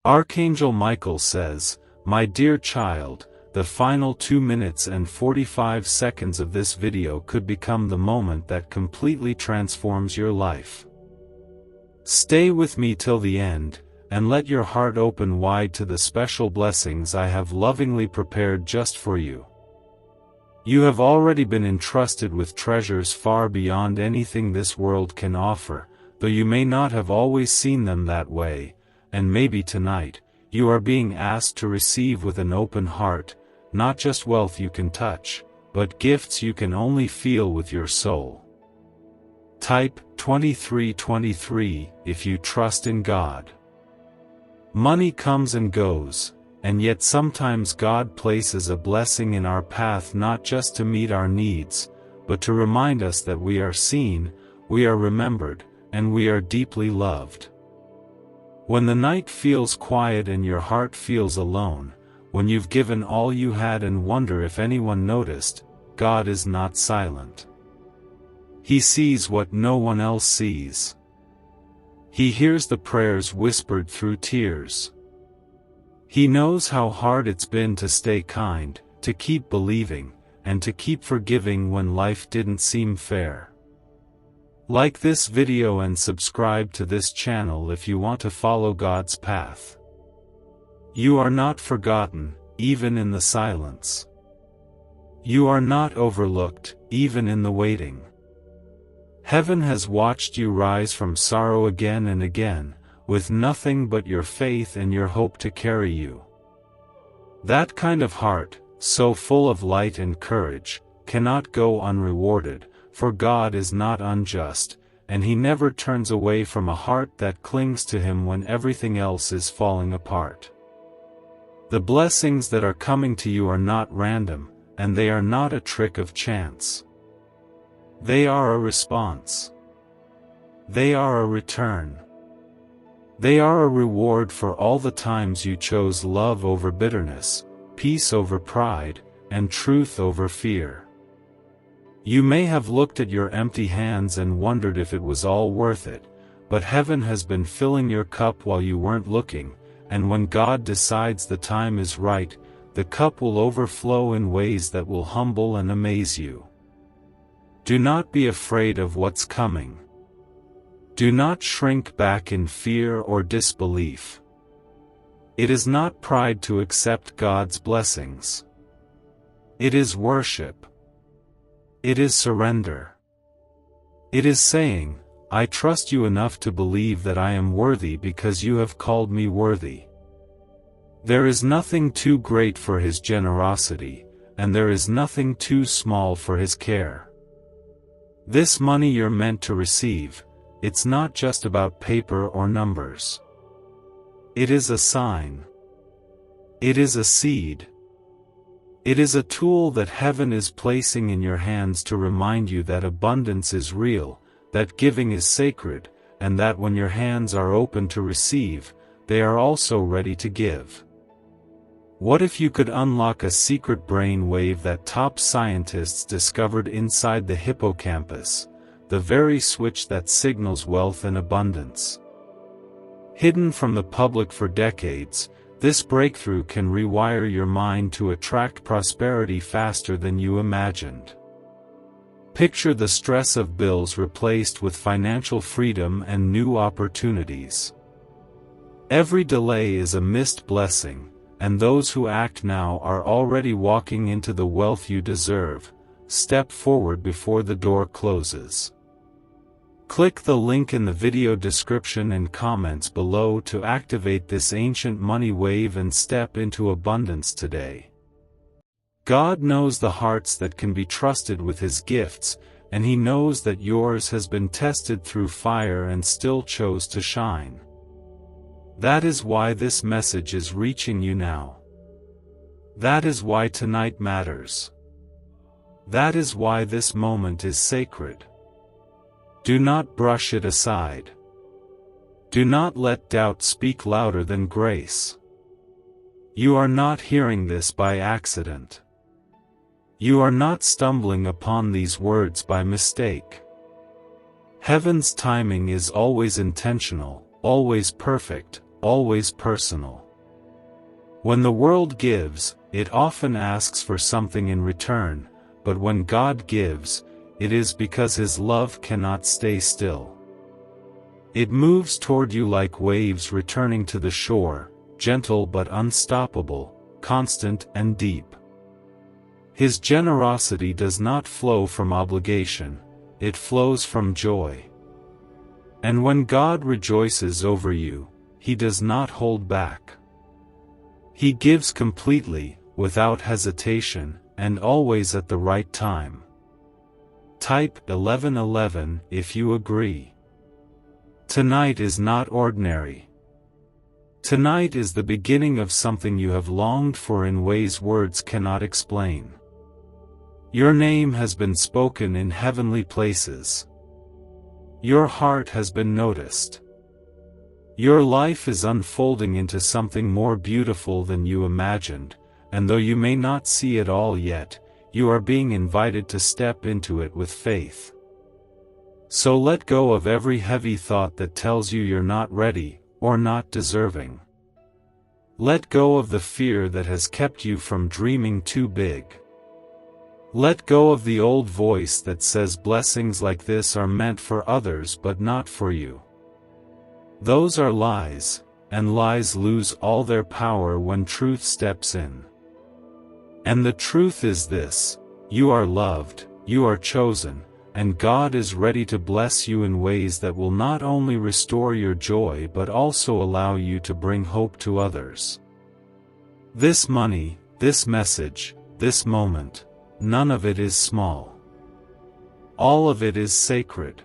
Archangel Michael says, "My dear child, the final 2 minutes and 45 seconds of this video could become the moment that completely transforms your life. Stay with me till the end, and let your heart open wide to the special blessings I have lovingly prepared just for you. You have already been entrusted with treasures far beyond anything this world can offer, though you may not have always seen them that way, and maybe tonight, you are being asked to receive with an open heart, not just wealth you can touch, but gifts you can only feel with your soul. Type 2323 if you trust in God. Money comes and goes, and yet sometimes God places a blessing in our path not just to meet our needs, but to remind us that we are seen, we are remembered, and we are deeply loved. When the night feels quiet and your heart feels alone, when you've given all you had and wonder if anyone noticed, God is not silent. He sees what no one else sees. He hears the prayers whispered through tears. He knows how hard it's been to stay kind, to keep believing, and to keep forgiving when life didn't seem fair. Like this video and subscribe to this channel if you want to follow God's path. You are not forgotten, even in the silence. You are not overlooked, even in the waiting. Heaven has watched you rise from sorrow again and again, with nothing but your faith and your hope to carry you. That kind of heart, so full of light and courage, cannot go unrewarded, for God is not unjust, and He never turns away from a heart that clings to Him when everything else is falling apart. The blessings that are coming to you are not random, and they are not a trick of chance. They are a response. They are a return. They are a reward for all the times you chose love over bitterness, peace over pride, and truth over fear. You may have looked at your empty hands and wondered if it was all worth it, but heaven has been filling your cup while you weren't looking, and when God decides the time is right, the cup will overflow in ways that will humble and amaze you. Do not be afraid of what's coming. Do not shrink back in fear or disbelief. It is not pride to accept God's blessings. It is worship. It is surrender. It is saying, "I trust you enough to believe that I am worthy because you have called me worthy." There is nothing too great for His generosity, and there is nothing too small for His care. This money you're meant to receive, it's not just about paper or numbers. It is a sign. It is a seed. It is a tool that heaven is placing in your hands to remind you that abundance is real, that giving is sacred, and that when your hands are open to receive, they are also ready to give. What if you could unlock a secret brain wave that top scientists discovered inside the hippocampus, the very switch that signals wealth and abundance? Hidden from the public for decades, this breakthrough can rewire your mind to attract prosperity faster than you imagined. Picture the stress of bills replaced with financial freedom and new opportunities. Every delay is a missed blessing, and those who act now are already walking into the wealth you deserve. Step forward before the door closes. Click the link in the video description and comments below to activate this ancient money wave and step into abundance today. God knows the hearts that can be trusted with His gifts, and He knows that yours has been tested through fire and still chose to shine. That is why this message is reaching you now. That is why tonight matters. That is why this moment is sacred. Do not brush it aside. Do not let doubt speak louder than grace. You are not hearing this by accident. You are not stumbling upon these words by mistake. Heaven's timing is always intentional, always perfect, always personal. When the world gives, it often asks for something in return, but when God gives, it is because His love cannot stay still. It moves toward you like waves returning to the shore, gentle but unstoppable, constant and deep. His generosity does not flow from obligation, it flows from joy. And when God rejoices over you, He does not hold back. He gives completely, without hesitation, and always at the right time. Type 1111 if you agree. Tonight is not ordinary. Tonight is the beginning of something you have longed for in ways words cannot explain. Your name has been spoken in heavenly places. Your heart has been noticed. Your life is unfolding into something more beautiful than you imagined, and though you may not see it all yet, you are being invited to step into it with faith. So let go of every heavy thought that tells you you're not ready, or not deserving. Let go of the fear that has kept you from dreaming too big. Let go of the old voice that says blessings like this are meant for others but not for you. Those are lies, and lies lose all their power when truth steps in. And the truth is this: you are loved, you are chosen, and God is ready to bless you in ways that will not only restore your joy but also allow you to bring hope to others. This money, this message, this moment, none of it is small. All of it is sacred.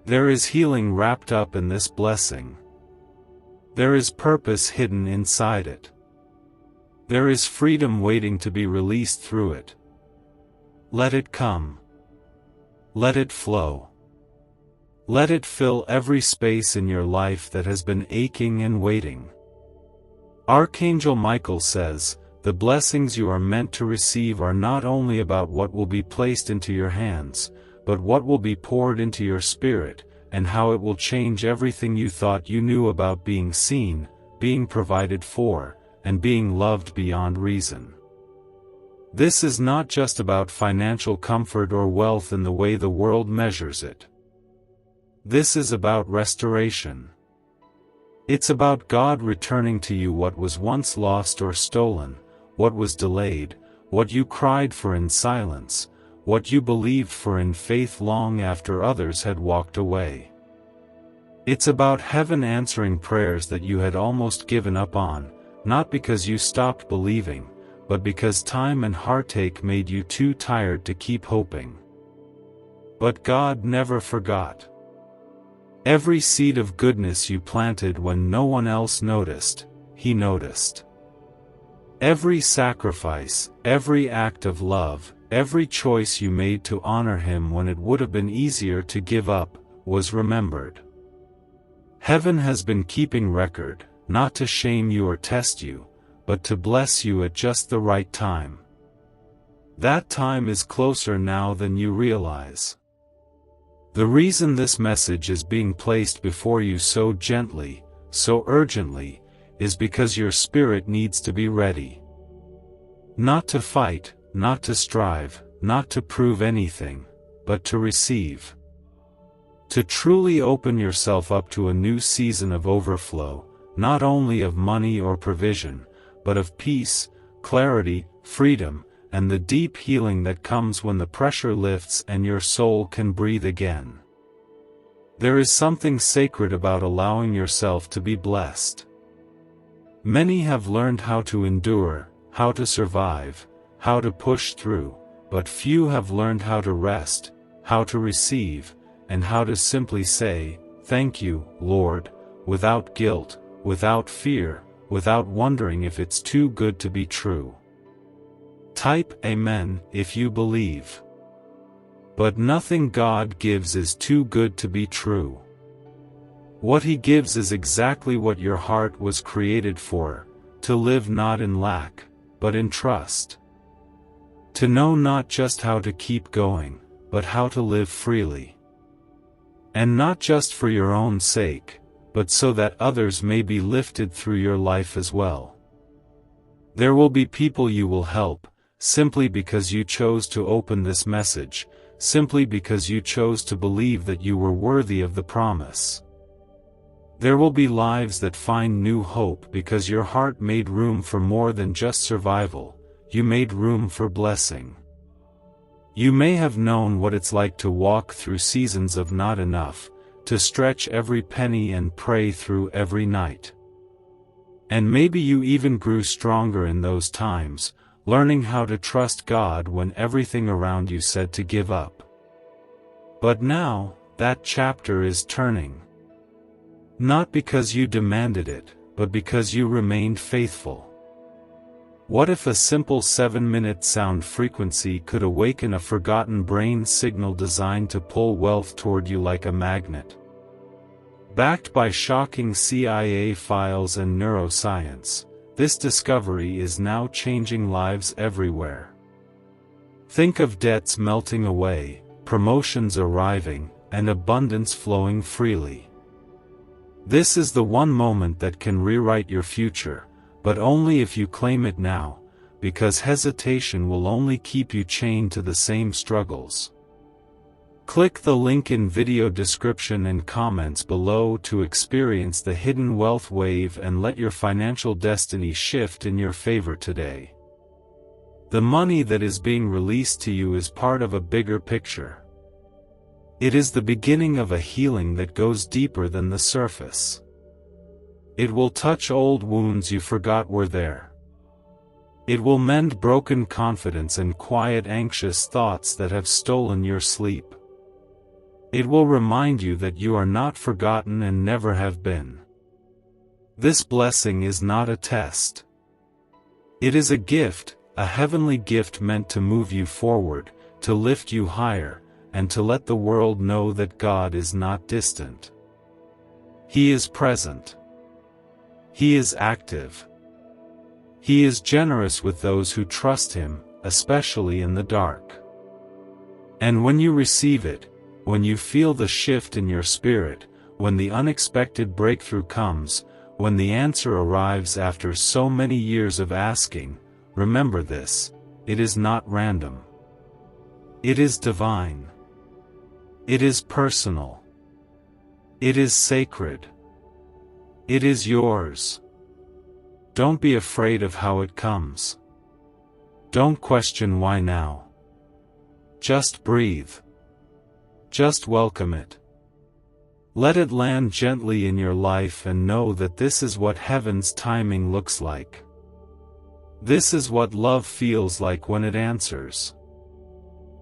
There is healing wrapped up in this blessing. There is purpose hidden inside it. There is freedom waiting to be released through it. Let it come. Let it flow. Let it fill every space in your life that has been aching and waiting. Archangel Michael says, the blessings you are meant to receive are not only about what will be placed into your hands, but what will be poured into your spirit, and how it will change everything you thought you knew about being seen, being provided for, and being loved beyond reason. This is not just about financial comfort or wealth in the way the world measures it. This is about restoration. It's about God returning to you what was once lost or stolen, what was delayed, what you cried for in silence, what you believed for in faith long after others had walked away. It's about heaven answering prayers that you had almost given up on, not because you stopped believing, but because time and heartache made you too tired to keep hoping. But God never forgot. Every seed of goodness you planted when no one else noticed, He noticed. Every sacrifice, every act of love, every choice you made to honor Him when it would have been easier to give up, was remembered. Heaven has been keeping record, not to shame you or test you, but to bless you at just the right time. That time is closer now than you realize. The reason this message is being placed before you so gently, so urgently, is because your spirit needs to be ready. Not to fight, not to strive, not to prove anything, but to receive. To truly open yourself up to a new season of overflow, not only of money or provision, but of peace, clarity, freedom, and the deep healing that comes when the pressure lifts and your soul can breathe again. There is something sacred about allowing yourself to be blessed. Many have learned how to endure, how to survive, how to push through, but few have learned how to rest, how to receive, and how to simply say, "Thank you, Lord," without guilt, without fear, without wondering if it's too good to be true. Type Amen if you believe. But nothing God gives is too good to be true. What He gives is exactly what your heart was created for, to live not in lack, but in trust. To know not just how to keep going, but how to live freely. And not just for your own sake, but so that others may be lifted through your life as well. There will be people you will help, simply because you chose to open this message, simply because you chose to believe that you were worthy of the promise. There will be lives that find new hope because your heart made room for more than just survival, you made room for blessing. You may have known what it's like to walk through seasons of not enough, to stretch every penny and pray through every night. And maybe you even grew stronger in those times, learning how to trust God when everything around you said to give up. But now, that chapter is turning. Not because you demanded it, but because you remained faithful. What if a simple 7-minute sound frequency could awaken a forgotten brain signal designed to pull wealth toward you like a magnet? Backed by shocking CIA files and neuroscience, this discovery is now changing lives everywhere. Think of debts melting away, promotions arriving, and abundance flowing freely. This is the one moment that can rewrite your future, but only if you claim it now, because hesitation will only keep you chained to the same struggles. Click the link in video description and comments below to experience the hidden wealth wave and let your financial destiny shift in your favor today. The money that is being released to you is part of a bigger picture. It is the beginning of a healing that goes deeper than the surface. It will touch old wounds you forgot were there. It will mend broken confidence and quiet anxious thoughts that have stolen your sleep. It will remind you that you are not forgotten and never have been. This blessing is not a test. It is a gift, a heavenly gift meant to move you forward, to lift you higher, and to let the world know that God is not distant. He is present. He is active. He is generous with those who trust Him, especially in the dark. And when you receive it, when you feel the shift in your spirit, when the unexpected breakthrough comes, when the answer arrives after so many years of asking, remember this: it is not random. It is divine. It is personal. It is sacred. It is yours. Don't be afraid of how it comes. Don't question why now. Just breathe. Just welcome it. Let it land gently in your life and know that this is what heaven's timing looks like. This is what love feels like when it answers.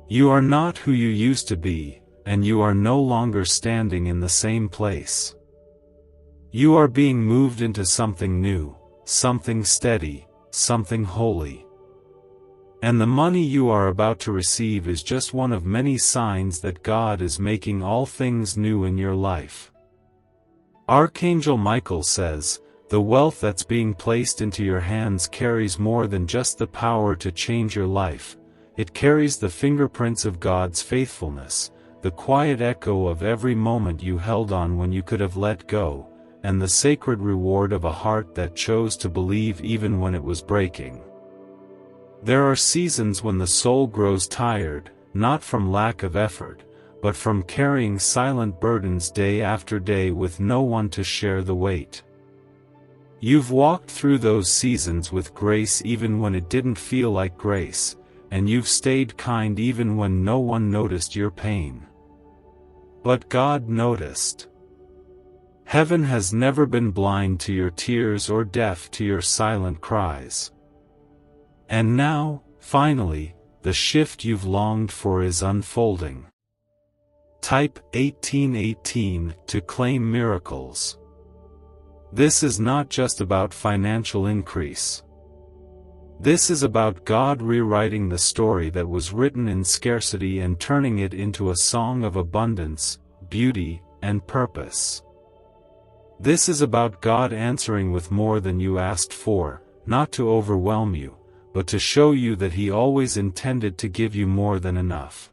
You are not who you used to be, and you are no longer standing in the same place. You are being moved into something new, something steady, something holy. And the money you are about to receive is just one of many signs that God is making all things new in your life. Archangel Michael says, the wealth that's being placed into your hands carries more than just the power to change your life. It carries the fingerprints of God's faithfulness, the quiet echo of every moment you held on when you could have let go, and the sacred reward of a heart that chose to believe even when it was breaking. There are seasons when the soul grows tired, not from lack of effort, but from carrying silent burdens day after day with no one to share the weight. You've walked through those seasons with grace even when it didn't feel like grace, and you've stayed kind even when no one noticed your pain. But God noticed. Heaven has never been blind to your tears or deaf to your silent cries. And now, finally, the shift you've longed for is unfolding. Type 1818 to claim miracles. This is not just about financial increase. This is about God rewriting the story that was written in scarcity and turning it into a song of abundance, beauty, and purpose. This is about God answering with more than you asked for, not to overwhelm you, but to show you that He always intended to give you more than enough.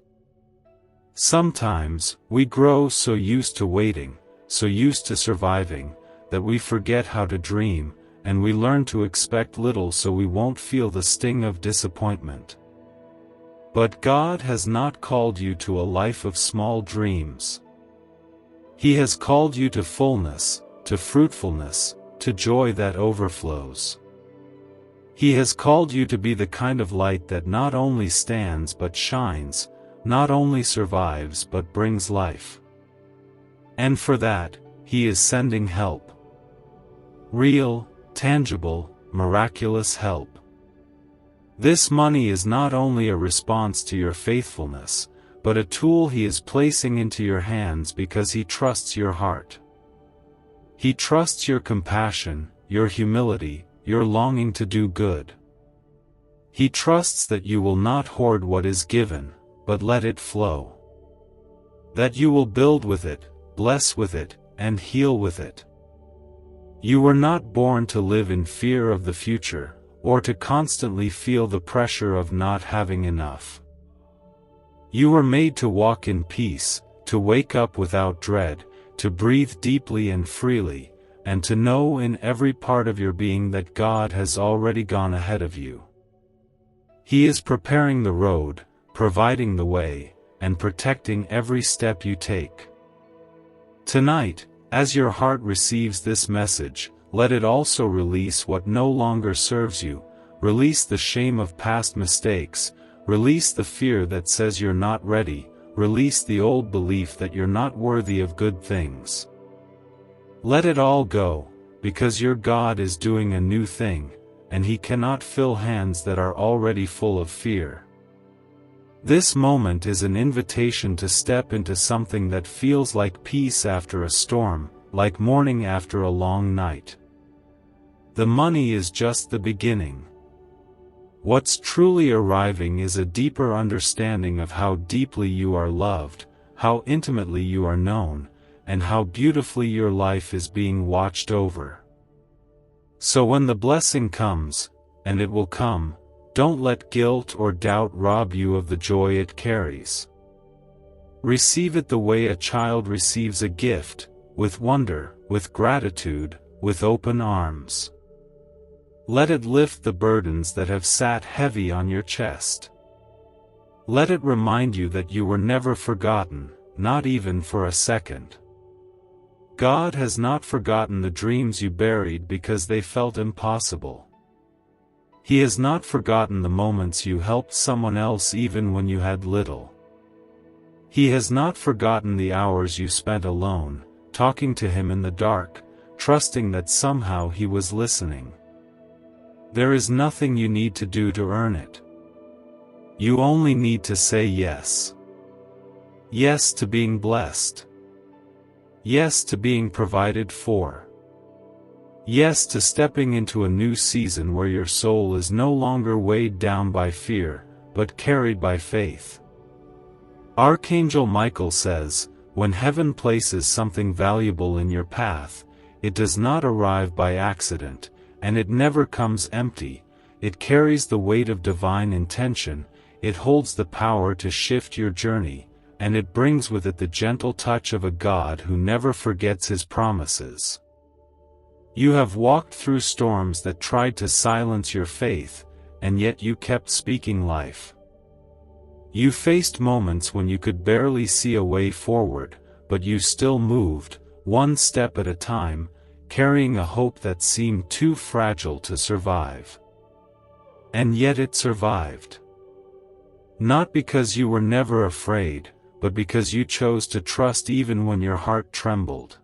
Sometimes, we grow so used to waiting, so used to surviving, that we forget how to dream, and we learn to expect little so we won't feel the sting of disappointment. But God has not called you to a life of small dreams. He has called you to fullness, to fruitfulness, to joy that overflows. He has called you to be the kind of light that not only stands but shines, not only survives but brings life. And for that, He is sending help. Real, tangible, miraculous help. This money is not only a response to your faithfulness, but a tool He is placing into your hands because He trusts your heart. He trusts your compassion, your humility, your longing to do good. He trusts that you will not hoard what is given, but let it flow. That you will build with it, bless with it, and heal with it. You were not born to live in fear of the future, or to constantly feel the pressure of not having enough. You were made to walk in peace, to wake up without dread, to breathe deeply and freely, and to know in every part of your being that God has already gone ahead of you. He is preparing the road, providing the way, and protecting every step you take. Tonight, as your heart receives this message, let it also release what no longer serves you, release the shame of past mistakes, release the fear that says you're not ready, release the old belief that you're not worthy of good things. Let it all go, because your God is doing a new thing, and He cannot fill hands that are already full of fear. This moment is an invitation to step into something that feels like peace after a storm, like morning after a long night. The money is just the beginning. What's truly arriving is a deeper understanding of how deeply you are loved, how intimately you are known, and how beautifully your life is being watched over. So when the blessing comes, and it will come, don't let guilt or doubt rob you of the joy it carries. Receive it the way a child receives a gift, with wonder, with gratitude, with open arms. Let it lift the burdens that have sat heavy on your chest. Let it remind you that you were never forgotten, not even for a second. God has not forgotten the dreams you buried because they felt impossible. He has not forgotten the moments you helped someone else even when you had little. He has not forgotten the hours you spent alone, talking to Him in the dark, trusting that somehow He was listening. There is nothing you need to do to earn it. You only need to say yes. Yes to being blessed. Yes to being provided for. Yes to stepping into a new season where your soul is no longer weighed down by fear, but carried by faith. Archangel Michael says, when heaven places something valuable in your path, it does not arrive by accident, and it never comes empty. It carries the weight of divine intention, it holds the power to shift your journey, and it brings with it the gentle touch of a God who never forgets His promises. You have walked through storms that tried to silence your faith, and yet you kept speaking life. You faced moments when you could barely see a way forward, but you still moved, one step at a time, carrying a hope that seemed too fragile to survive. And yet it survived. Not because you were never afraid, but because you chose to trust even when your heart trembled.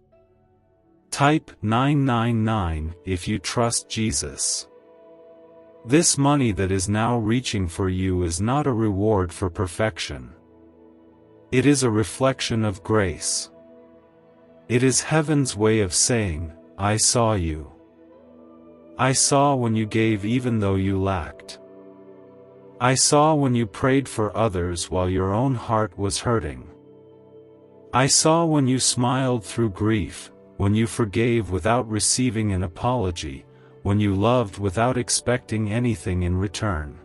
Type 999 if you trust Jesus. This money that is now reaching for you is not a reward for perfection. It is a reflection of grace. It is heaven's way of saying, I saw you. I saw when you gave even though you lacked. I saw when you prayed for others while your own heart was hurting. I saw when you smiled through grief, when you forgave without receiving an apology, when you loved without expecting anything in return.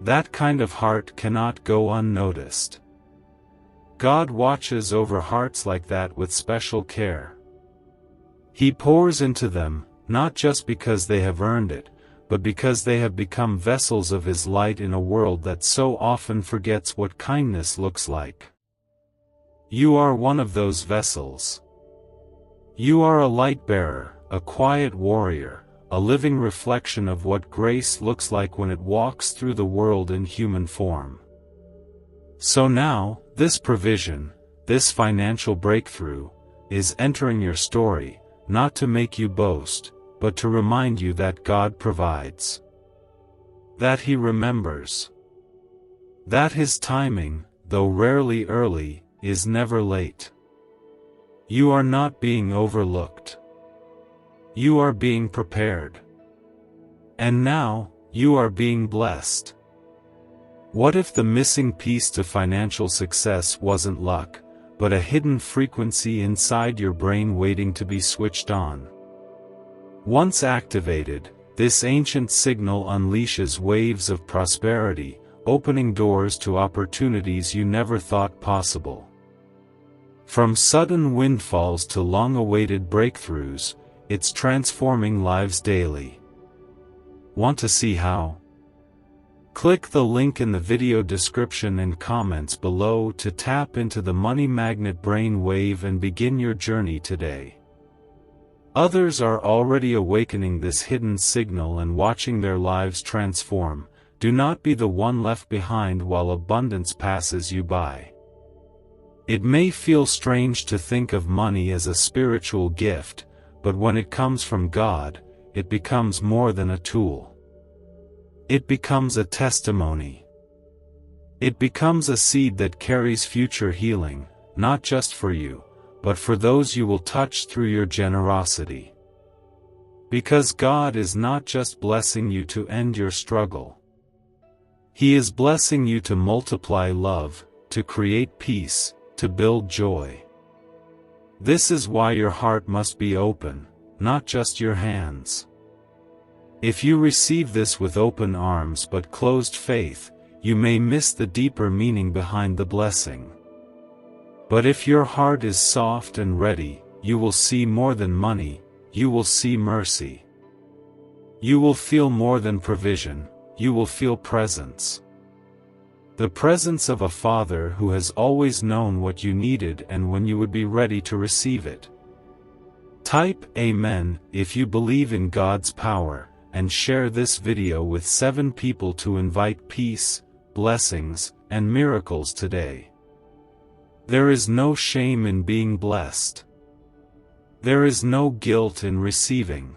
That kind of heart cannot go unnoticed. God watches over hearts like that with special care. He pours into them, not just because they have earned it, but because they have become vessels of His light in a world that so often forgets what kindness looks like. You are one of those vessels. You are a light bearer, a quiet warrior, a living reflection of what grace looks like when it walks through the world in human form. So now, this provision, this financial breakthrough, is entering your story, not to make you boast, but to remind you that God provides. That He remembers. That His timing, though rarely early, is never late. You are not being overlooked. You are being prepared. And now, you are being blessed. What if the missing piece to financial success wasn't luck, but a hidden frequency inside your brain waiting to be switched on? Once activated, this ancient signal unleashes waves of prosperity, opening doors to opportunities you never thought possible. From sudden windfalls to long-awaited breakthroughs, it's transforming lives daily. Want to see how? Click the link in the video description and comments below to tap into the Money Magnet brain wave and begin your journey today. Others are already awakening this hidden signal and watching their lives transform. Do not be the one left behind while abundance passes you by. It may feel strange to think of money as a spiritual gift, but when it comes from God, it becomes more than a tool. It becomes a testimony. It becomes a seed that carries future healing, not just for you, but for those you will touch through your generosity. Because God is not just blessing you to end your struggle. He is blessing you to multiply love, to create peace, to build joy. This is why your heart must be open, not just your hands. If you receive this with open arms but closed faith, you may miss the deeper meaning behind the blessing. But if your heart is soft and ready, you will see more than money, you will see mercy. You will feel more than provision, you will feel presence. The presence of a Father who has always known what you needed and when you would be ready to receive it. Type Amen if you believe in God's power, and share this video with 7 people to invite peace, blessings, and miracles today. There is no shame in being blessed. There is no guilt in receiving.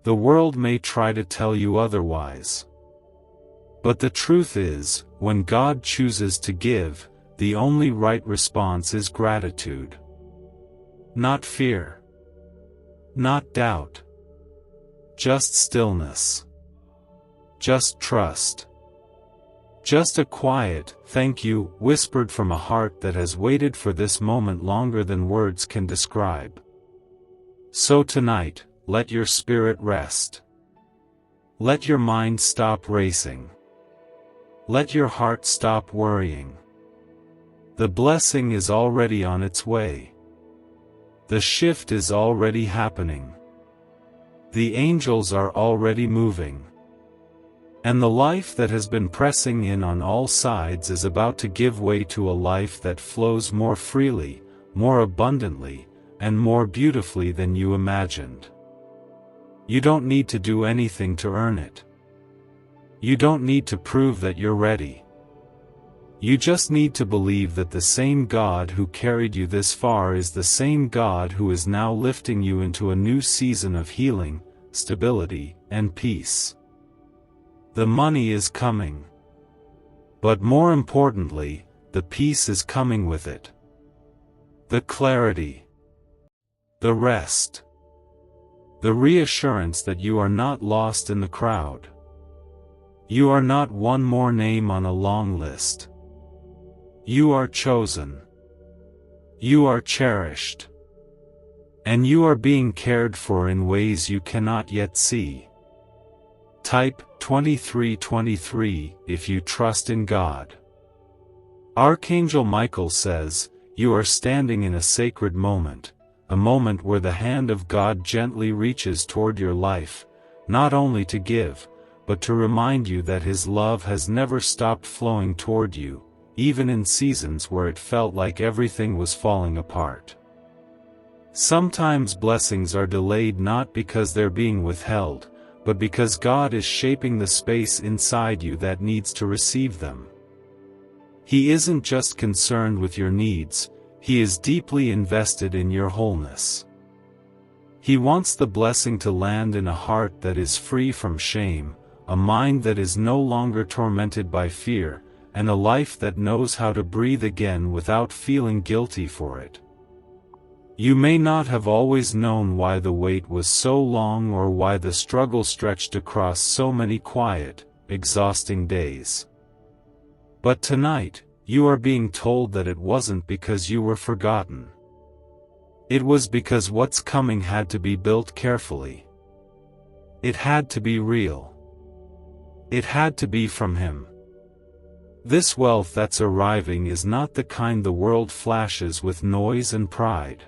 The world may try to tell you otherwise. But the truth is, when God chooses to give, the only right response is gratitude. Not fear. Not doubt. Just stillness. Just trust. Just a quiet, "Thank you," whispered from a heart that has waited for this moment longer than words can describe. So tonight, let your spirit rest. Let your mind stop racing. Let your heart stop worrying. The blessing is already on its way. The shift is already happening. The angels are already moving. And the life that has been pressing in on all sides is about to give way to a life that flows more freely, more abundantly, and more beautifully than you imagined. You don't need to do anything to earn it. You don't need to prove that you're ready. You just need to believe that the same God who carried you this far is the same God who is now lifting you into a new season of healing, stability, and peace. The money is coming. But more importantly, the peace is coming with it. The clarity. The rest. The reassurance that you are not lost in the crowd. You are not one more name on a long list. You are chosen. You are cherished. And you are being cared for in ways you cannot yet see. Type 2323 if you trust in God. Archangel Michael says, you are standing in a sacred moment, a moment where the hand of God gently reaches toward your life, not only to give, but to remind you that His love has never stopped flowing toward you, even in seasons where it felt like everything was falling apart. Sometimes blessings are delayed not because they're being withheld, but because God is shaping the space inside you that needs to receive them. He isn't just concerned with your needs, He is deeply invested in your wholeness. He wants the blessing to land in a heart that is free from shame, a mind that is no longer tormented by fear, and a life that knows how to breathe again without feeling guilty for it. You may not have always known why the wait was so long or why the struggle stretched across so many quiet, exhausting days. But tonight, you are being told that it wasn't because you were forgotten. It was because what's coming had to be built carefully. It had to be real. It had to be from Him. This wealth that's arriving is not the kind the world flashes with noise and pride.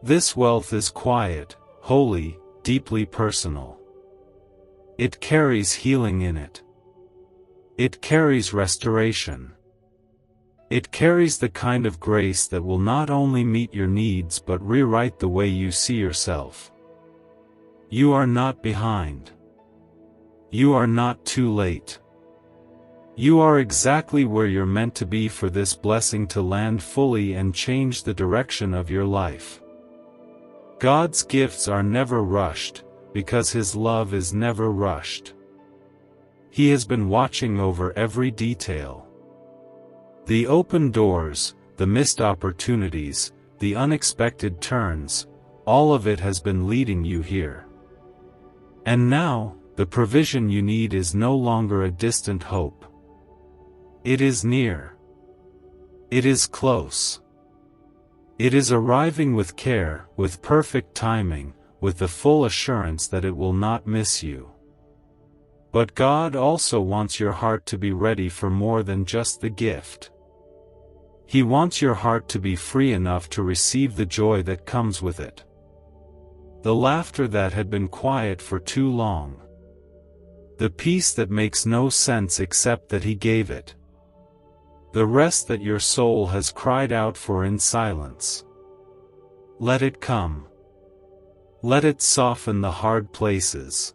This wealth is quiet, holy, deeply personal. It carries healing in it. It carries restoration. It carries the kind of grace that will not only meet your needs but rewrite the way you see yourself. You are not behind. You are not too late. You are exactly where you're meant to be for this blessing to land fully and change the direction of your life. God's gifts are never rushed, because His love is never rushed. He has been watching over every detail. The open doors, the missed opportunities, the unexpected turns, all of it has been leading you here. And now, the provision you need is no longer a distant hope. It is near. It is close. It is arriving with care, with perfect timing, with the full assurance that it will not miss you. But God also wants your heart to be ready for more than just the gift. He wants your heart to be free enough to receive the joy that comes with it. The laughter that had been quiet for too long. The peace that makes no sense except that He gave it. The rest that your soul has cried out for in silence. Let it come. Let it soften the hard places.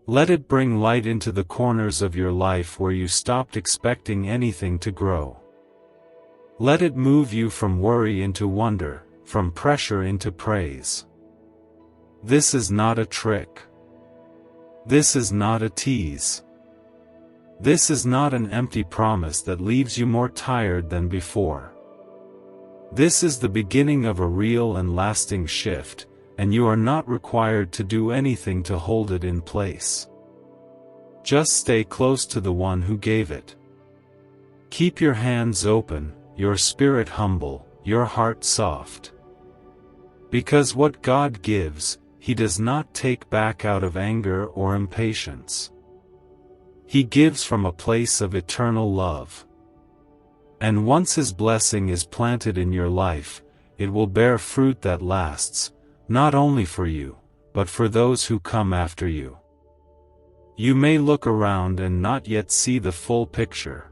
Let it bring light into the corners of your life where you stopped expecting anything to grow. Let it move you from worry into wonder, from pressure into praise. This is not a trick. This is not a tease. This is not an empty promise that leaves you more tired than before. This is the beginning of a real and lasting shift, and you are not required to do anything to hold it in place. Just stay close to the one who gave it. Keep your hands open, your spirit humble, your heart soft. Because what God gives, He does not take back out of anger or impatience. He gives from a place of eternal love. And once His blessing is planted in your life, it will bear fruit that lasts, not only for you, but for those who come after you. You may look around and not yet see the full picture.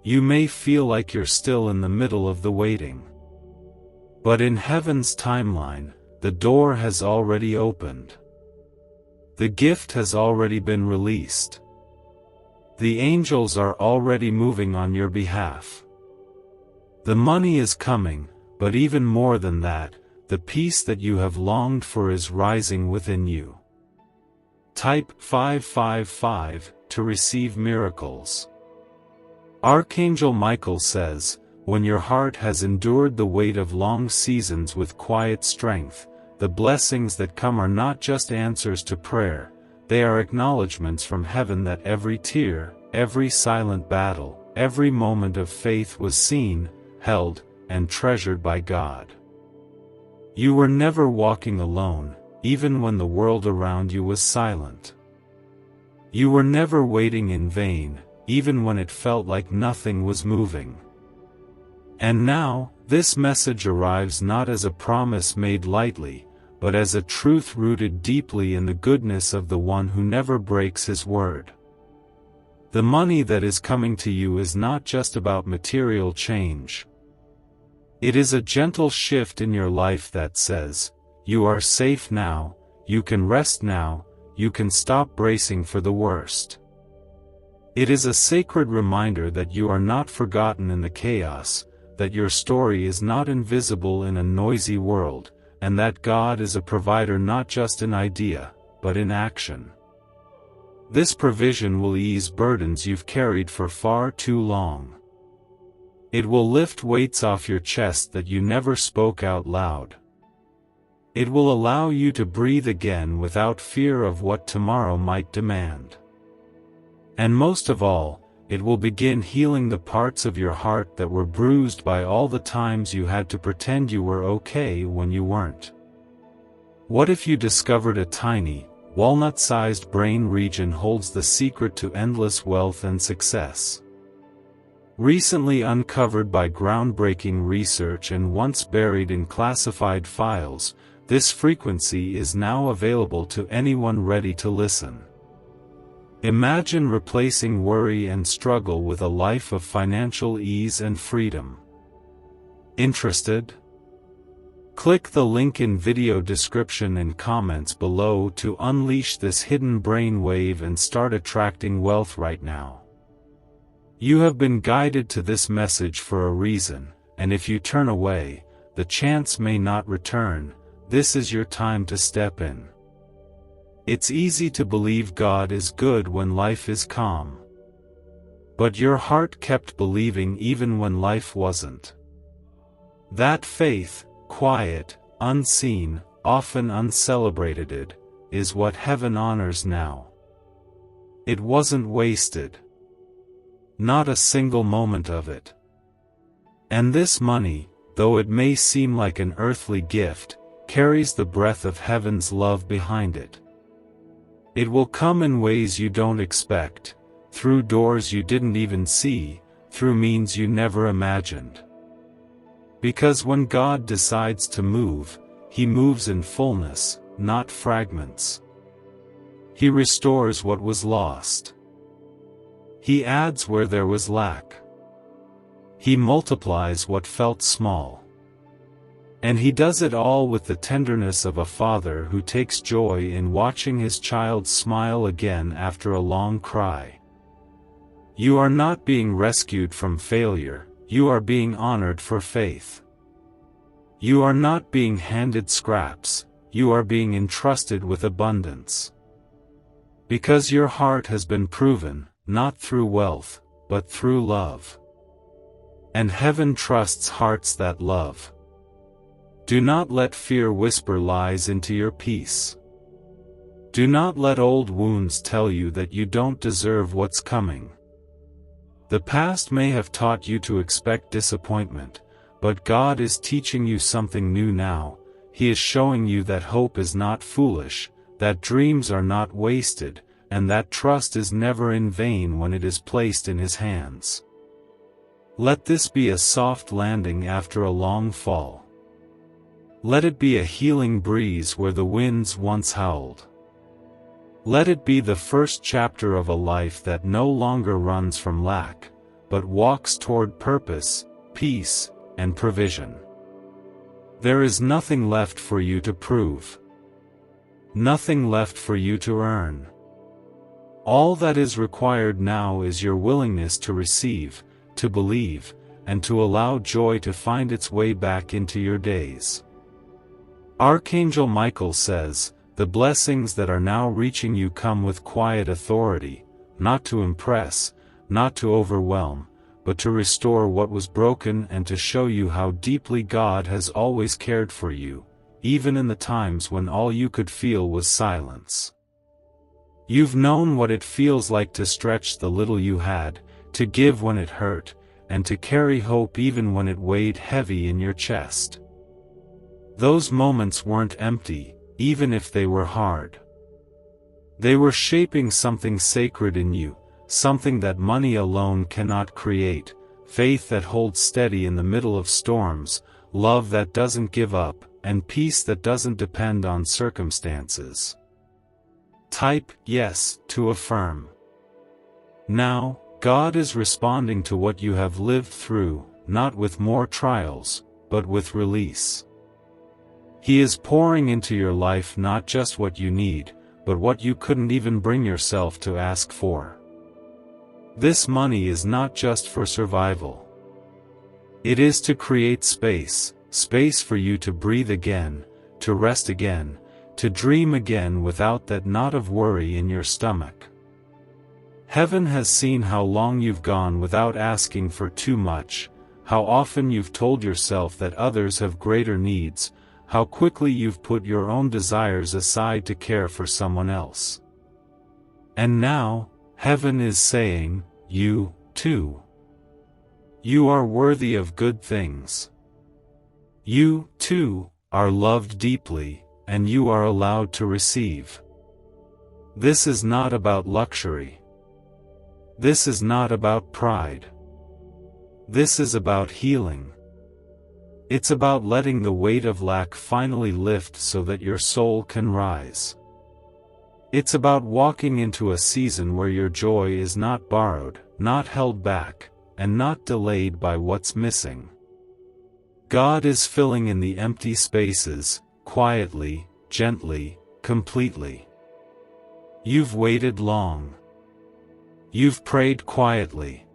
You may feel like you're still in the middle of the waiting. But in heaven's timeline, the door has already opened. The gift has already been released. The angels are already moving on your behalf. The money is coming, but even more than that, the peace that you have longed for is rising within you. Type 555 to receive miracles. Archangel Michael says, when your heart has endured the weight of long seasons with quiet strength, the blessings that come are not just answers to prayer, they are acknowledgments from heaven that every tear, every silent battle, every moment of faith was seen, held, and treasured by God. You were never walking alone, even when the world around you was silent. You were never waiting in vain, even when it felt like nothing was moving. And now, this message arrives not as a promise made lightly, but as a truth rooted deeply in the goodness of the one who never breaks his word. The money that is coming to you is not just about material change. It is a gentle shift in your life that says, you are safe now, you can rest now, you can stop bracing for the worst. It is a sacred reminder that you are not forgotten in the chaos, that your story is not invisible in a noisy world, and that God is a provider not just in idea, but in action. This provision will ease burdens you've carried for far too long. It will lift weights off your chest that you never spoke out loud. It will allow you to breathe again without fear of what tomorrow might demand. And most of all, it will begin healing the parts of your heart that were bruised by all the times you had to pretend you were okay when you weren't. What if you discovered a tiny, walnut-sized brain region holds the secret to endless wealth and success? Recently uncovered by groundbreaking research and once buried in classified files, this frequency is now available to anyone ready to listen. Imagine replacing worry and struggle with a life of financial ease and freedom. Interested? Click the link in video description and comments below to unleash this hidden brainwave and start attracting wealth right now. You have been guided to this message for a reason, and if you turn away, the chance may not return. This is your time to step in. It's easy to believe God is good when life is calm. But your heart kept believing even when life wasn't. That faith, quiet, unseen, often uncelebrated, is what heaven honors now. It wasn't wasted. Not a single moment of it. And this money, though it may seem like an earthly gift, carries the breath of heaven's love behind it. It will come in ways you don't expect, through doors you didn't even see, through means you never imagined. Because when God decides to move, He moves in fullness, not fragments. He restores what was lost. He adds where there was lack. He multiplies what felt small. And He does it all with the tenderness of a father who takes joy in watching his child smile again after a long cry. You are not being rescued from failure, you are being honored for faith. You are not being handed scraps, you are being entrusted with abundance. Because your heart has been proven, not through wealth, but through love. And heaven trusts hearts that love. Do not let fear whisper lies into your peace. Do not let old wounds tell you that you don't deserve what's coming. The past may have taught you to expect disappointment, but God is teaching you something new now. He is showing you that hope is not foolish, that dreams are not wasted, and that trust is never in vain when it is placed in His hands. Let this be a soft landing after a long fall. Let it be a healing breeze where the winds once howled. Let it be the first chapter of a life that no longer runs from lack, but walks toward purpose, peace, and provision. There is nothing left for you to prove. Nothing left for you to earn. All that is required now is your willingness to receive, to believe, and to allow joy to find its way back into your days. Archangel Michael says, the blessings that are now reaching you come with quiet authority, not to impress, not to overwhelm, but to restore what was broken and to show you how deeply God has always cared for you, even in the times when all you could feel was silence. You've known what it feels like to stretch the little you had, to give when it hurt, and to carry hope even when it weighed heavy in your chest. Those moments weren't empty, even if they were hard. They were shaping something sacred in you, something that money alone cannot create, faith that holds steady in the middle of storms, love that doesn't give up, and peace that doesn't depend on circumstances. Type yes to affirm. Now, God is responding to what you have lived through, not with more trials, but with release. He is pouring into your life not just what you need, but what you couldn't even bring yourself to ask for. This money is not just for survival. It is to create space for you to breathe again, to rest again, to dream again without that knot of worry in your stomach. Heaven has seen how long you've gone without asking for too much, how often you've told yourself that others have greater needs, how quickly you've put your own desires aside to care for someone else. And now, Heaven is saying, you, too. You are worthy of good things. You, too, are loved deeply, and you are allowed to receive. This is not about luxury. This is not about pride. This is about healing. It's about letting the weight of lack finally lift so that your soul can rise. It's about walking into a season where your joy is not borrowed, not held back, and not delayed by what's missing. God is filling in the empty spaces, quietly, gently, completely. You've waited long. You've prayed quietly.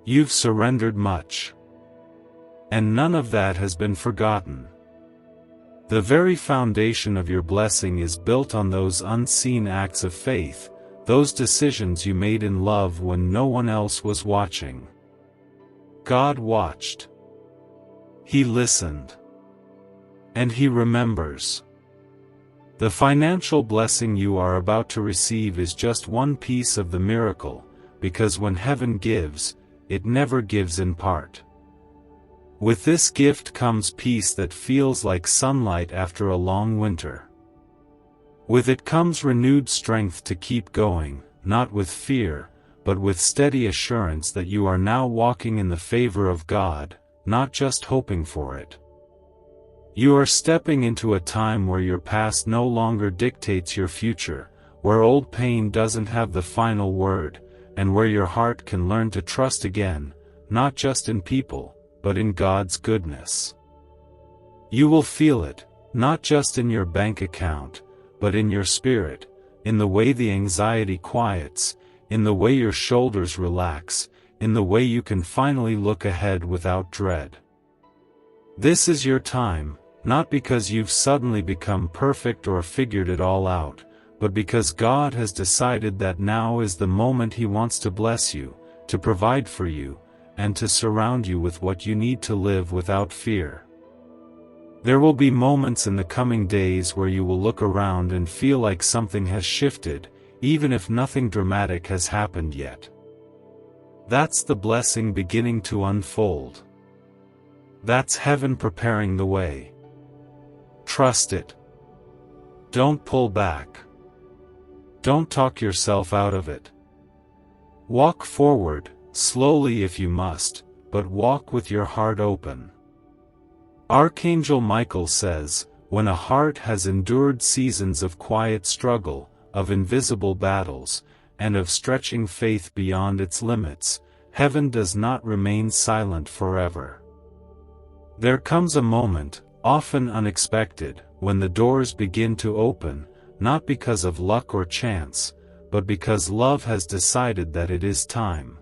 You've surrendered much. And none of that has been forgotten. The very foundation of your blessing is built on those unseen acts of faith, those decisions you made in love when no one else was watching. God watched. He listened. And He remembers. The financial blessing you are about to receive is just one piece of the miracle, because when heaven gives, it never gives in part. With this gift comes peace that feels like sunlight after a long winter. With it comes renewed strength to keep going, not with fear, but with steady assurance that you are now walking in the favor of God, not just hoping for it. You are stepping into a time where your past no longer dictates your future, where old pain doesn't have the final word, and where your heart can learn to trust again, not just in people, but in God's goodness. You will feel it, not just in your bank account, but in your spirit, in the way the anxiety quiets, in the way your shoulders relax, in the way you can finally look ahead without dread. This is your time, not because you've suddenly become perfect or figured it all out, but because God has decided that now is the moment He wants to bless you, to provide for you, and to surround you with what you need to live without fear. There will be moments in the coming days where you will look around and feel like something has shifted, even if nothing dramatic has happened yet. That's the blessing beginning to unfold. That's heaven preparing the way. Trust it. Don't pull back. Don't talk yourself out of it. Walk forward, slowly if you must, but walk with your heart open. Archangel Michael says, when a heart has endured seasons of quiet struggle, of invisible battles, and of stretching faith beyond its limits, heaven does not remain silent forever. There comes a moment, often unexpected, when the doors begin to open, not because of luck or chance, but because love has decided that it is time.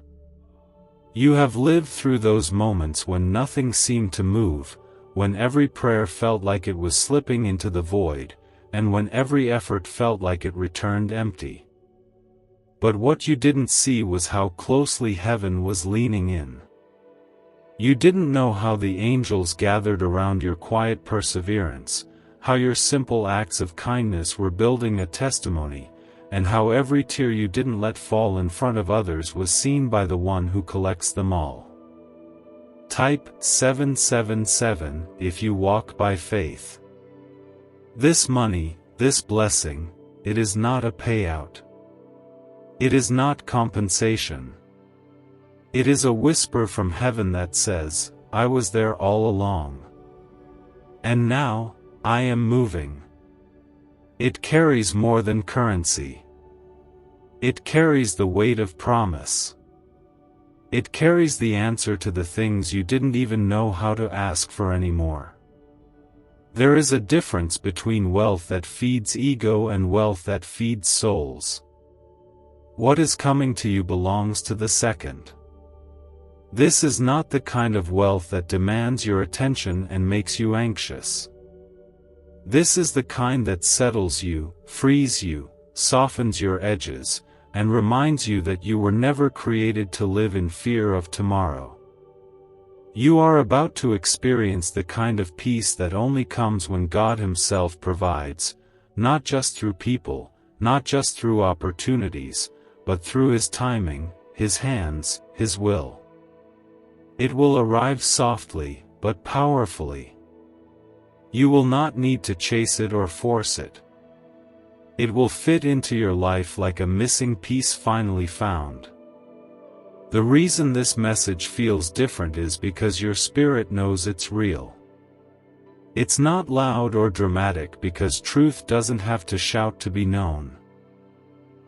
You have lived through those moments when nothing seemed to move, when every prayer felt like it was slipping into the void, and when every effort felt like it returned empty. But what you didn't see was how closely heaven was leaning in. You didn't know how the angels gathered around your quiet perseverance, how your simple acts of kindness were building a testimony, and how every tear you didn't let fall in front of others was seen by the one who collects them all. Type 777 if you walk by faith. This money, this blessing, it is not a payout. It is not compensation. It is a whisper from heaven that says, I was there all along. And now, I am moving. It carries more than currency. It carries the weight of promise. It carries the answer to the things you didn't even know how to ask for anymore. There is a difference between wealth that feeds ego and wealth that feeds souls. What is coming to you belongs to the second. This is not the kind of wealth that demands your attention and makes you anxious. This is the kind that settles you, frees you, softens your edges, and reminds you that you were never created to live in fear of tomorrow. You are about to experience the kind of peace that only comes when God Himself provides, not just through people, not just through opportunities, but through His timing, His hands, His will. It will arrive softly, but powerfully. You will not need to chase it or force it. It will fit into your life like a missing piece finally found. The reason this message feels different is because your spirit knows it's real. It's not loud or dramatic because truth doesn't have to shout to be known.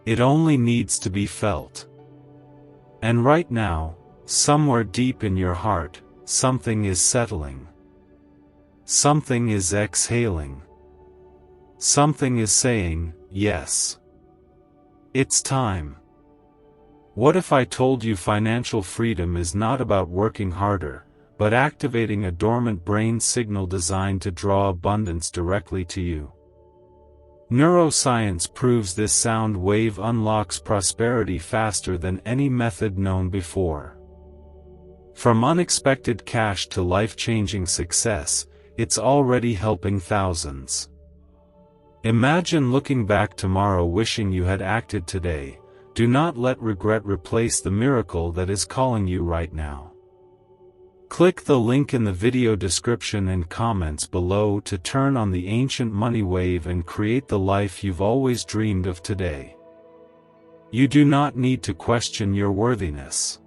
It only needs to be felt. And right now, somewhere deep in your heart, something is settling. Something is exhaling. Something is saying, yes. It's time. What if I told you financial freedom is not about working harder, but activating a dormant brain signal designed to draw abundance directly to you? Neuroscience proves this sound wave unlocks prosperity faster than any method known before. From unexpected cash to life-changing success, it's already helping thousands. Imagine looking back tomorrow wishing you had acted today. Do not let regret replace the miracle that is calling you right now. Click the link in the video description and comments below to turn on the ancient money wave and create the life you've always dreamed of today. You do not need to question your worthiness.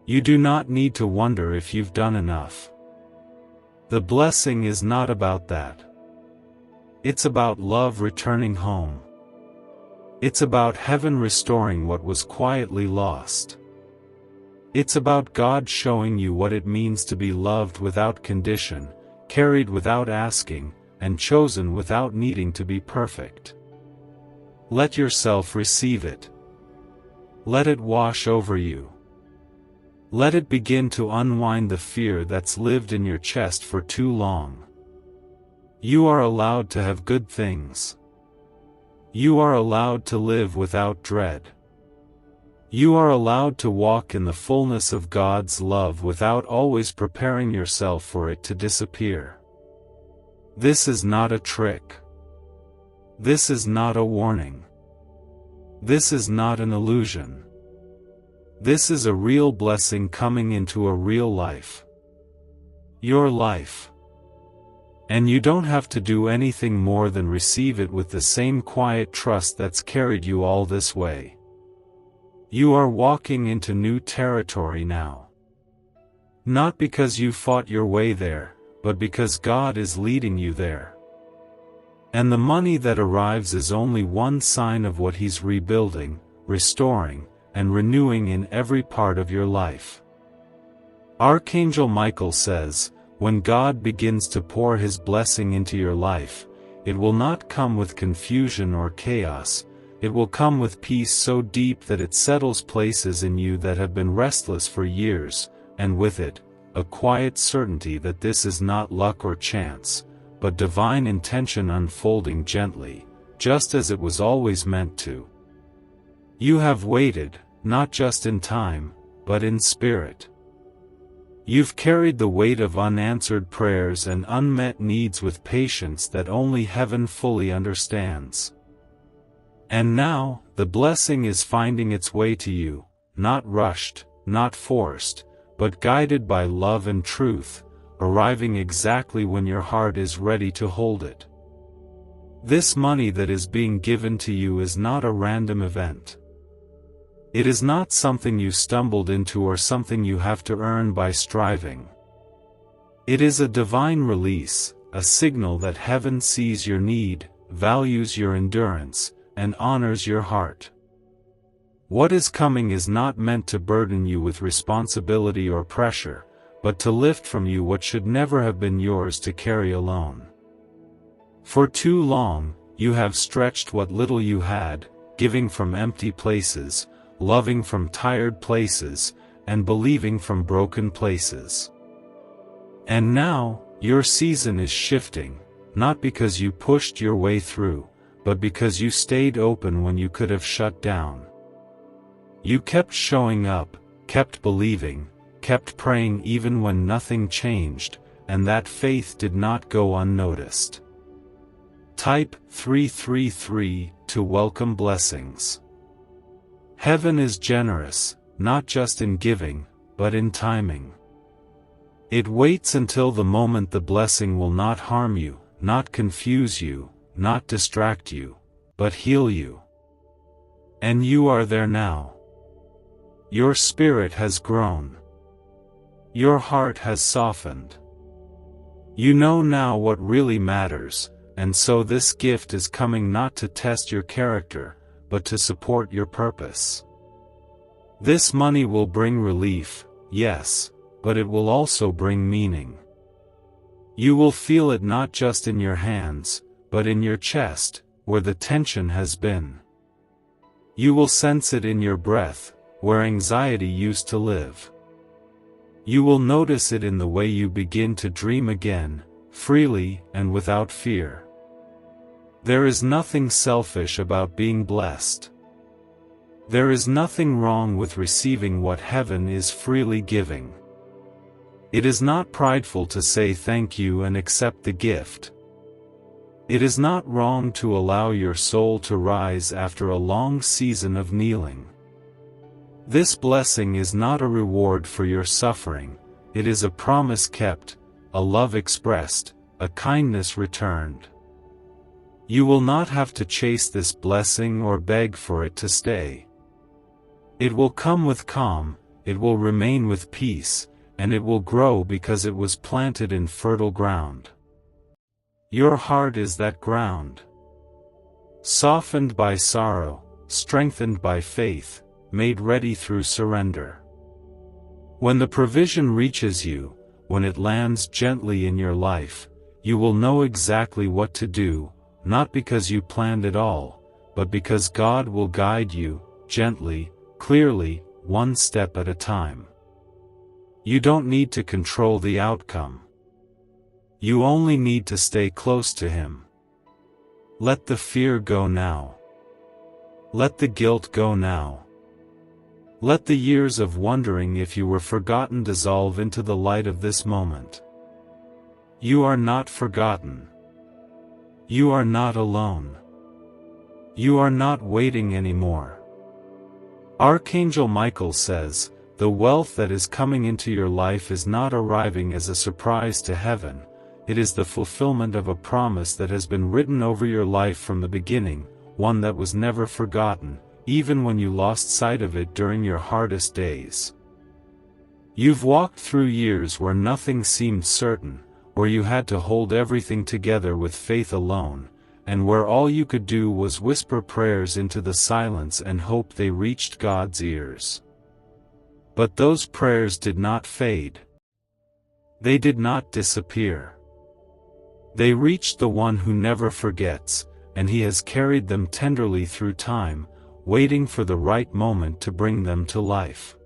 You do not need to wonder if you've done enough. The blessing is not about that. It's about love returning home. It's about heaven restoring what was quietly lost. It's about God showing you what it means to be loved without condition, carried without asking, and chosen without needing to be perfect. Let yourself receive it. Let it wash over you. Let it begin to unwind the fear that's lived in your chest for too long. You are allowed to have good things. You are allowed to live without dread. You are allowed to walk in the fullness of God's love without always preparing yourself for it to disappear. This is not a trick. This is not a warning. This is not an illusion. This is a real blessing coming into a real life. Your life. And you don't have to do anything more than receive it with the same quiet trust that's carried you all this way. You are walking into new territory now. Not because you fought your way there, but because God is leading you there. And the money that arrives is only one sign of what He's rebuilding, restoring, and renewing in every part of your life. Archangel Michael says, when God begins to pour His blessing into your life, it will not come with confusion or chaos, it will come with peace so deep that it settles places in you that have been restless for years, and with it, a quiet certainty that this is not luck or chance, but divine intention unfolding gently, just as it was always meant to. You have waited, not just in time, but in spirit. You've carried the weight of unanswered prayers and unmet needs with patience that only heaven fully understands. And now, the blessing is finding its way to you, not rushed, not forced, but guided by love and truth, arriving exactly when your heart is ready to hold it. This money that is being given to you is not a random event. It is not something you stumbled into or something you have to earn by striving. It is a divine release, a signal that heaven sees your need, values your endurance, and honors your heart. What is coming is not meant to burden you with responsibility or pressure, but to lift from you what should never have been yours to carry alone. For too long, you have stretched what little you had, giving from empty places, loving from tired places, and believing from broken places. And now, your season is shifting, not because you pushed your way through, but because you stayed open when you could have shut down. You kept showing up, kept believing, kept praying even when nothing changed, and that faith did not go unnoticed. Type 333 to welcome blessings. Heaven is generous, not just in giving, but in timing. It waits until the moment the blessing will not harm you, not confuse you, not distract you, but heal you. And you are there now. Your spirit has grown. Your heart has softened. You know now what really matters, and so this gift is coming not to test your character, but to support your purpose. This money will bring relief, yes, but it will also bring meaning. You will feel it not just in your hands, but in your chest, where the tension has been. You will sense it in your breath, where anxiety used to live. You will notice it in the way you begin to dream again, freely and without fear. There is nothing selfish about being blessed. There is nothing wrong with receiving what heaven is freely giving. It is not prideful to say thank you and accept the gift. It is not wrong to allow your soul to rise after a long season of kneeling. This blessing is not a reward for your suffering, it is a promise kept, a love expressed, a kindness returned. You will not have to chase this blessing or beg for it to stay. It will come with calm, it will remain with peace, and it will grow because it was planted in fertile ground. Your heart is that ground. Softened by sorrow, strengthened by faith, made ready through surrender. When the provision reaches you, when it lands gently in your life, you will know exactly what to do, not because you planned it all, but because God will guide you, gently, clearly, one step at a time. You don't need to control the outcome. You only need to stay close to Him. Let the fear go now. Let the guilt go now. Let the years of wondering if you were forgotten dissolve into the light of this moment. You are not forgotten. You are not alone. You are not waiting anymore. Archangel Michael says, the wealth that is coming into your life is not arriving as a surprise to heaven, it is the fulfillment of a promise that has been written over your life from the beginning, one that was never forgotten, even when you lost sight of it during your hardest days. You've walked through years where nothing seemed certain, where you had to hold everything together with faith alone, and where all you could do was whisper prayers into the silence and hope they reached God's ears. But those prayers did not fade. They did not disappear. They reached the one who never forgets, and He has carried them tenderly through time, waiting for the right moment to bring them to life.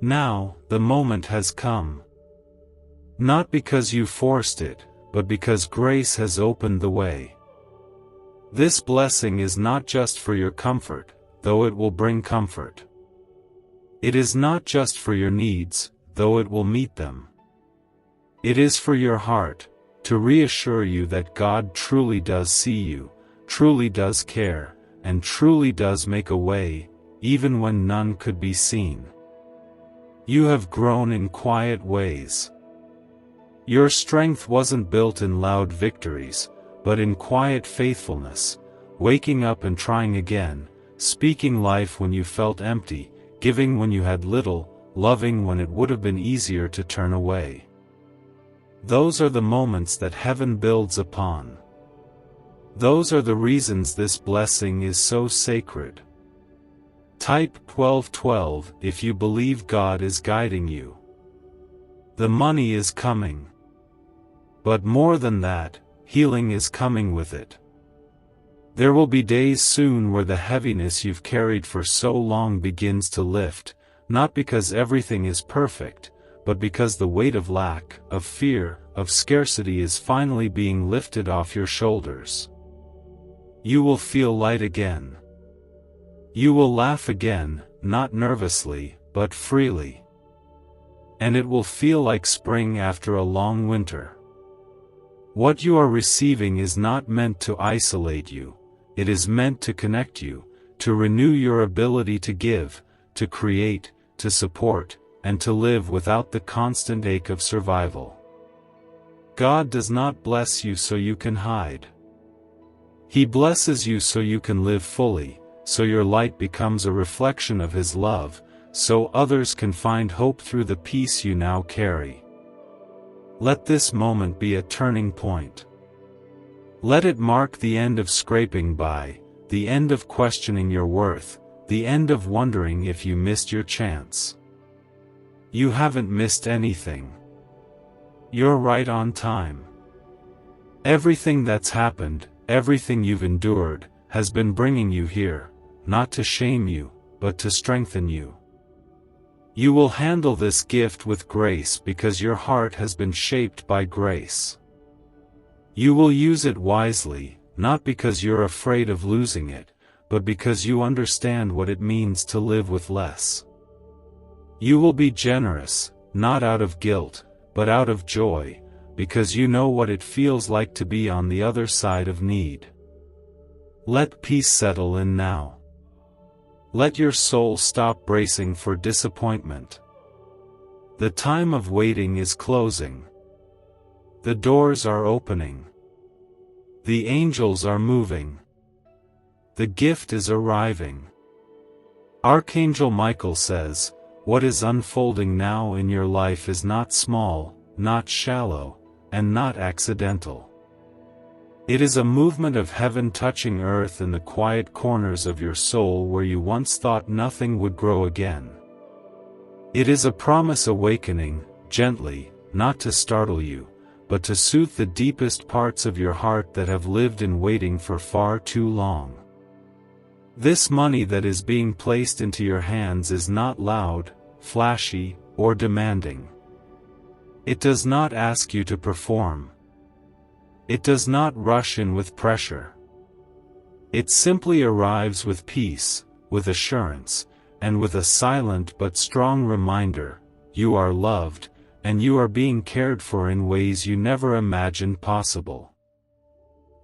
Now, the moment has come. Not because you forced it, but because grace has opened the way. This blessing is not just for your comfort, though it will bring comfort. It is not just for your needs, though it will meet them. It is for your heart, to reassure you that God truly does see you, truly does care, and truly does make a way, even when none could be seen. You have grown in quiet ways. Your strength wasn't built in loud victories, but in quiet faithfulness, waking up and trying again, speaking life when you felt empty, giving when you had little, loving when it would have been easier to turn away. Those are the moments that heaven builds upon. Those are the reasons this blessing is so sacred. Type 1212 if you believe God is guiding you. The money is coming. But more than that, healing is coming with it. There will be days soon where the heaviness you've carried for so long begins to lift, not because everything is perfect, but because the weight of lack, of fear, of scarcity is finally being lifted off your shoulders. You will feel light again. You will laugh again, not nervously, but freely. And it will feel like spring after a long winter. What you are receiving is not meant to isolate you. It is meant to connect you, to renew your ability to give, to create, to support, and to live without the constant ache of survival. God does not bless you so you can hide. He blesses you so you can live fully, so your light becomes a reflection of His love, so others can find hope through the peace you now carry. Let this moment be a turning point. Let it mark the end of scraping by, the end of questioning your worth, the end of wondering if you missed your chance. You haven't missed anything. You're right on time. Everything that's happened, everything you've endured, has been bringing you here, not to shame you, but to strengthen you. You will handle this gift with grace because your heart has been shaped by grace. You will use it wisely, not because you're afraid of losing it, but because you understand what it means to live with less. You will be generous, not out of guilt, but out of joy, because you know what it feels like to be on the other side of need. Let peace settle in now. Let your soul stop bracing for disappointment. The time of waiting is closing. The doors are opening. The angels are moving. The gift is arriving. Archangel Michael says, "What is unfolding now in your life is not small, not shallow, and not accidental. It is a movement of heaven touching earth in the quiet corners of your soul where you once thought nothing would grow again. It is a promise awakening, gently, not to startle you, but to soothe the deepest parts of your heart that have lived in waiting for far too long. This money that is being placed into your hands is not loud, flashy, or demanding. It does not ask you to perform. It does not rush in with pressure. It simply arrives with peace, with assurance, and with a silent but strong reminder, you are loved, and you are being cared for in ways you never imagined possible.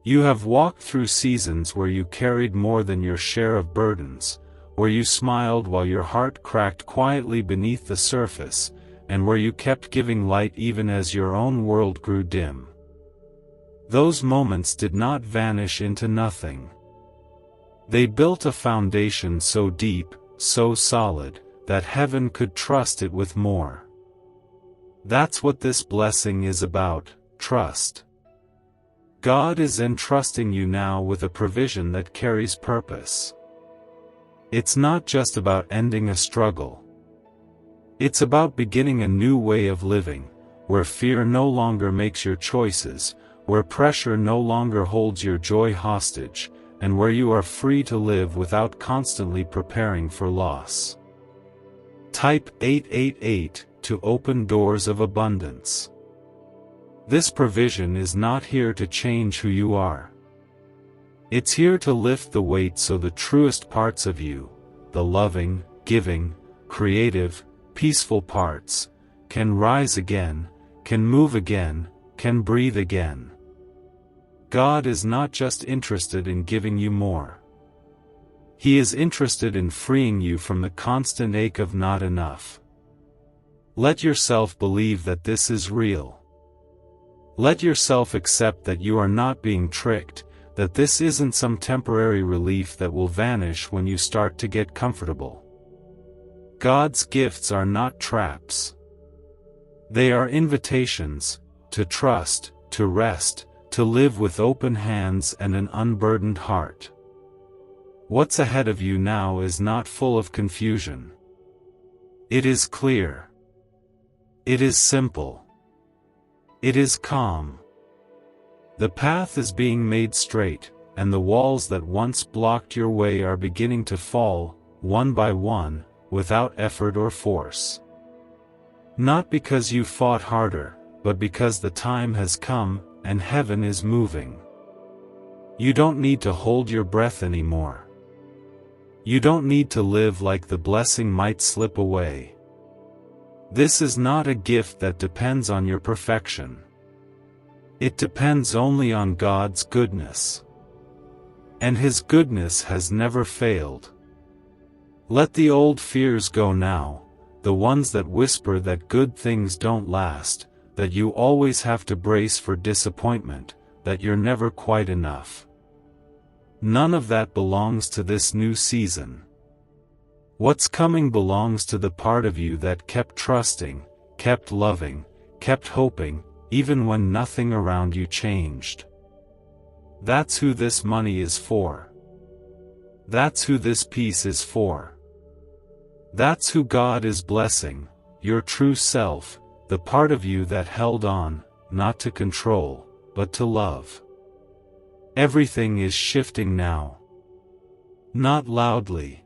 You have walked through seasons where you carried more than your share of burdens, where you smiled while your heart cracked quietly beneath the surface, and where you kept giving light even as your own world grew dim. Those moments did not vanish into nothing. They built a foundation so deep, so solid, that heaven could trust it with more. That's what this blessing is about, trust. God is entrusting you now with a provision that carries purpose. It's not just about ending a struggle. It's about beginning a new way of living, where fear no longer makes your choices, where pressure no longer holds your joy hostage, and where you are free to live without constantly preparing for loss. Type 888 to open doors of abundance. This provision is not here to change who you are. It's here to lift the weight so the truest parts of you, the loving, giving, creative, peaceful parts, can rise again, can move again, can breathe again. God is not just interested in giving you more. He is interested in freeing you from the constant ache of not enough. Let yourself believe that this is real. Let yourself accept that you are not being tricked, that this isn't some temporary relief that will vanish when you start to get comfortable. God's gifts are not traps. They are invitations to trust, to rest, to live with open hands and an unburdened heart. What's ahead of you now is not full of confusion. It is clear. It is simple. It is calm. The path is being made straight, and the walls that once blocked your way are beginning to fall, one by one, without effort or force. Not because you fought harder, but because the time has come, and heaven is moving. You don't need to hold your breath anymore. You don't need to live like the blessing might slip away. This is not a gift that depends on your perfection. It depends only on God's goodness. And His goodness has never failed. Let the old fears go now, the ones that whisper that good things don't last, that you always have to brace for disappointment, that you're never quite enough. None of that belongs to this new season. What's coming belongs to the part of you that kept trusting, kept loving, kept hoping, even when nothing around you changed. That's who this money is for. That's who this peace is for. That's who God is blessing, your true self, the part of you that held on, not to control, but to love. Everything is shifting now. Not loudly.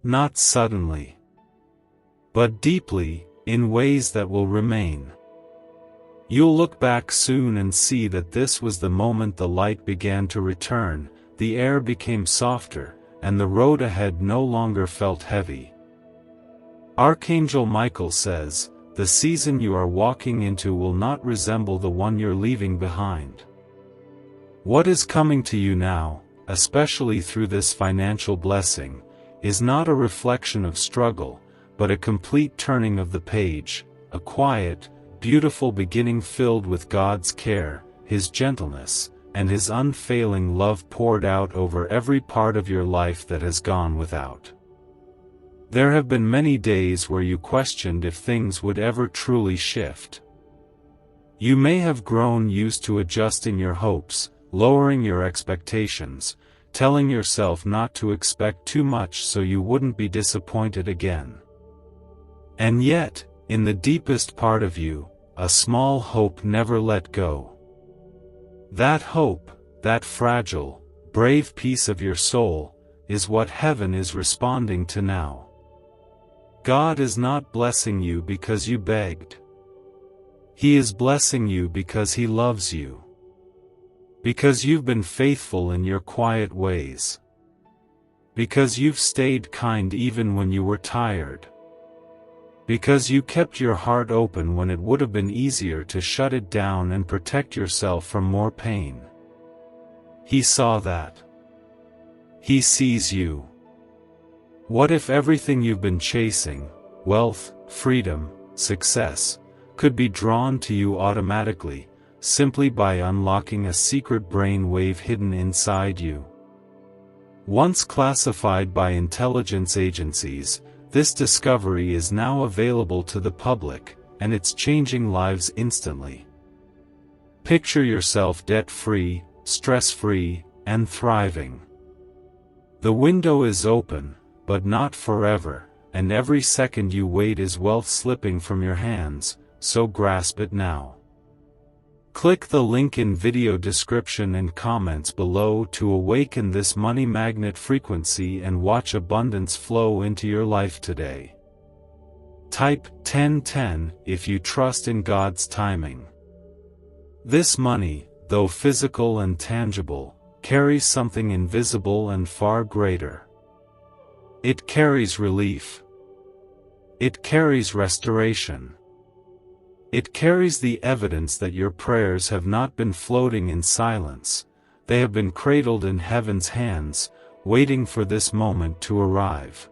Not suddenly. But deeply, in ways that will remain. You'll look back soon and see that this was the moment the light began to return, the air became softer, and the road ahead no longer felt heavy. Archangel Michael says, the season you are walking into will not resemble the one you're leaving behind. What is coming to you now, especially through this financial blessing, is not a reflection of struggle, but a complete turning of the page, a quiet, beautiful beginning filled with God's care, His gentleness, and His unfailing love poured out over every part of your life that has gone without. There have been many days where you questioned if things would ever truly shift. You may have grown used to adjusting your hopes, lowering your expectations, telling yourself not to expect too much so you wouldn't be disappointed again. And yet, in the deepest part of you, a small hope never let go. That hope, that fragile, brave piece of your soul, is what heaven is responding to now. God is not blessing you because you begged. He is blessing you because He loves you. Because you've been faithful in your quiet ways. Because you've stayed kind even when you were tired. Because you kept your heart open when it would have been easier to shut it down and protect yourself from more pain. He saw that. He sees you. What if everything you've been chasing, wealth, freedom, success, could be drawn to you automatically, simply by unlocking a secret brain wave hidden inside you? Once classified by intelligence agencies, this discovery is now available to the public, and it's changing lives instantly. Picture yourself debt-free, stress-free, and thriving. The window is open, but not forever, and every second you wait is wealth slipping from your hands, so grasp it now. Click the link in video description and comments below to awaken this money magnet frequency and watch abundance flow into your life today. Type 1010 if you trust in God's timing. This money, though physical and tangible, carries something invisible and far greater. It carries relief. It carries restoration. It carries the evidence that your prayers have not been floating in silence, they have been cradled in heaven's hands, waiting for this moment to arrive.